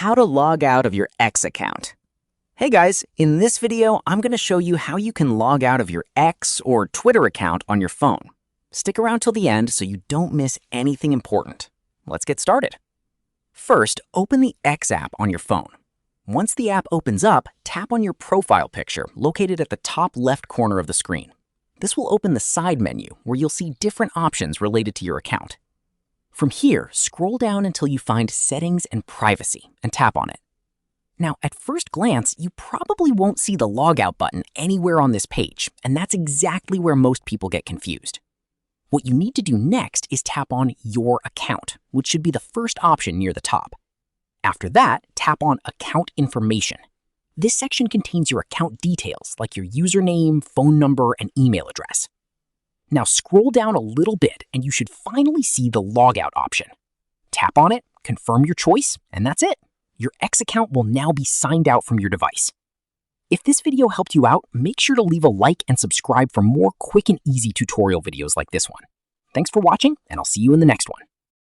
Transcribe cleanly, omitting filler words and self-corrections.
How to log out of your X account. Hey guys, in this video, I'm going to show you how you can log out of your X or Twitter account on your phone. Stick around till the end so you don't miss anything important. Let's get started. First, open the X app on your phone. Once the app opens up, tap on your profile picture located at the top left corner of the screen. This will open the side menu where you'll see different options related to your account. From here, scroll down until you find Settings and Privacy and tap on it. Now, at first glance, you probably won't see the logout button anywhere on this page, and that's exactly where most people get confused. What you need to do next is tap on Your Account, which should be the first option near the top. After that, tap on Account Information. This section contains your account details like your username, phone number, and email address. Now scroll down a little bit and you should finally see the logout option. Tap on it, confirm your choice, and that's it. Your X account will now be signed out from your device. If this video helped you out, make sure to leave a like and subscribe for more quick and easy tutorial videos like this one. Thanks for watching, and I'll see you in the next one.